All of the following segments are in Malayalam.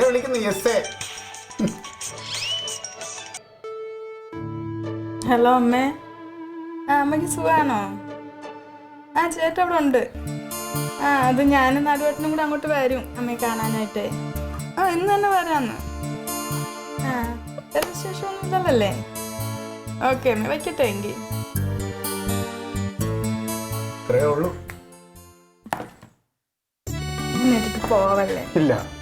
വിളിക്കുന്നു എസ്. ഹലോ അമ്മേ. അമ്മയ്ക്ക് സുഖമാണോ? ചേട്ടാ അവിടെ ഉണ്ട്. അത് ഞാനും നാലുവട്ടനും കൂടെ അങ്ങോട്ട് വരും അമ്മയെ കാണാനായിട്ട്. ഇന്ന് തന്നെ വരാന്ന്. വേറെ വിശേഷമൊന്നുമില്ലല്ലേ? ഓക്കെ അമ്മ, വയ്ക്കട്ടെ എങ്കിൽ. എന്നിട്ട് പോവല്ലേ?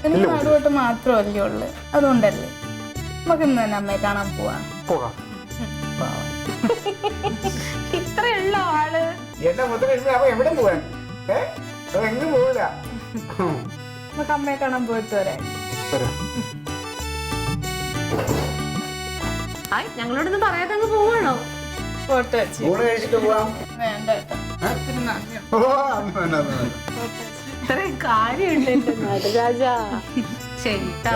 എനിക്ക് നാലുവട്ടം മാത്രമല്ലേ ഉള്ളു, അതുകൊണ്ടല്ലേ. നമുക്ക് ഇന്ന് തന്നെ അമ്മയെ കാണാൻ പോവാം. ഇത്രയുള്ള ആള് എവിടെ പോവാൻ? എങ്ങും പോവില്ല. നമുക്ക് അമ്മയെ കാണാൻ പോയിട്ട് വരാം. ഞങ്ങളോടൊന്നും പറയാതെ അങ്ങ് പോവാണോ? ഫോട്ടോ വെച്ച് കഴിച്ചിട്ട് പോവാം. വേണ്ട ഇത്രയും കാര്യമുണ്ടല്ലോ നടരാജാ. ശരിട്ടാ,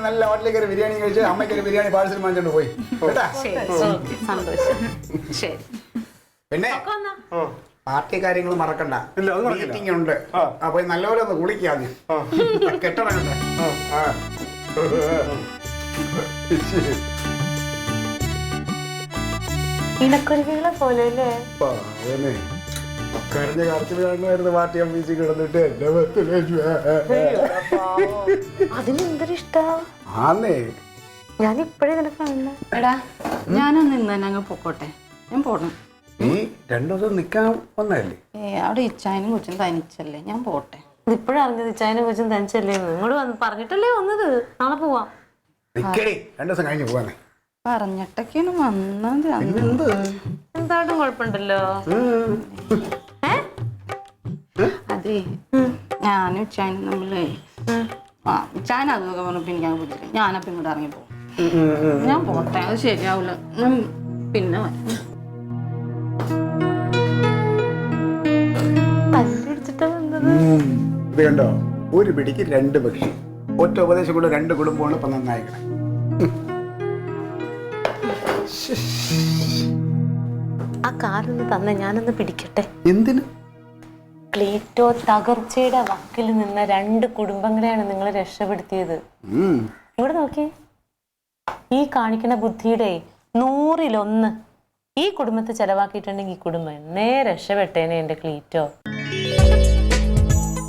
നല്ല ഹോട്ടലിൽ കയറി ബിരിയാണി കഴിച്ച് അമ്മയ്ക്കൊരു ബിരിയാണി പാഴ്സൽ വാങ്ങിച്ചോണ്ട് പോയി. സന്തോഷം. ശരി. പിന്നെ പാർട്ടി കാര്യങ്ങൾ മറക്കണ്ട. മീറ്റിംഗ് ഉണ്ട്. അപ്പൊ നല്ലപോലെ ഒന്ന് കുളിക്കാതെ കെട്ടിറങ്ങട്ടെ. ഇണക്കുരുവികളെ പോലെ അല്ലേ? കഴിഞ്ഞ കാലത്തിൽ കാണുമായിരുന്നു പാർട്ടി ഓഫീസിൽ കിടന്നിട്ട് അതിനെന്തൊരു ഇഷ്ടാ. ആന്നേ, ഞാൻ ഇപ്പഴേ നിനക്ക് കാണുന്ന. എടാ, ഞാനൊന്ന് ഇന്ന് തന്നെ അങ്ങ് പൊക്കോട്ടെ. ഞാൻ പോണം. നീ 2 ദിവസം നിക്കാൻ വന്നതല്ലേ? അവിടെ ഇച്ചായനും കൊച്ചും തനിച്ചല്ലേ, ഞാൻ പോട്ടെ. ഇപ്പോഴും അറിഞ്ഞത് ഇച്ചായനെ കൊച്ചും തനിച്ചല്ലേ? നിങ്ങൾ പറഞ്ഞിട്ടല്ലേ വന്നത്. നാളെ പോവാം. 2 ദിവസം കഴിഞ്ഞ് പോവാന്നേ. പറഞ്ഞിട്ടൊക്കെയാണ് വന്നത്. എന്തായിട്ടും കുഴപ്പമുണ്ടല്ലോ. അതെ, ഞാനും ഇച്ചായനും നമ്മളേ ഇച്ചായൻ അതൊക്കെ പറഞ്ഞപ്പോ എനിക്ക് അങ്ങ് പിടിച്ചില്ല. ഞാനപ്പം ഇങ്ങോട്ട് ഇറങ്ങിപ്പോവും. ഞാൻ പോട്ടെ, അത് ശരിയാവില്ല. പിന്നെ ഇത് കണ്ടോ, ഒരു പിടിക്ക് 2 പക്ഷി. ഒറ്റ ഉപദേശം കൂടെ 2 കുടുംബമാണ് ഇപ്പൊ നന്നായിക്കണേ. ആ കാറൊന്ന് തന്നെ ഞാനൊന്ന് പിടിക്കട്ടെ. എന്തിന്? ക്ലീറ്റോ തകർച്ചയുടെ വക്കിൽ നിന്ന 2 കുടുംബങ്ങളെയാണ് നിങ്ങൾ രക്ഷപ്പെടുത്തിയത്. ഇവിടെ നോക്കി, ഈ കാണിക്കുന്ന ബുദ്ധിയുടെ 100-1 ഈ കുടുംബത്തെ ചെലവാക്കിയിട്ടുണ്ടെങ്കിൽ ഈ കുടുംബം എന്നേ രക്ഷപ്പെട്ടേനെ എന്റെ ക്ലീറ്റോ.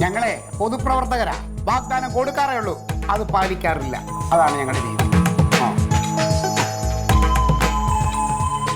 ഞങ്ങളെ പൊതുപ്രവർത്തകരാ, വാഗ്ദാനം കൊടുക്കാറേ ഉള്ളൂ, അത് പാലിക്കാറില്ല. അതാണ് ഞങ്ങളുടെ രീതി.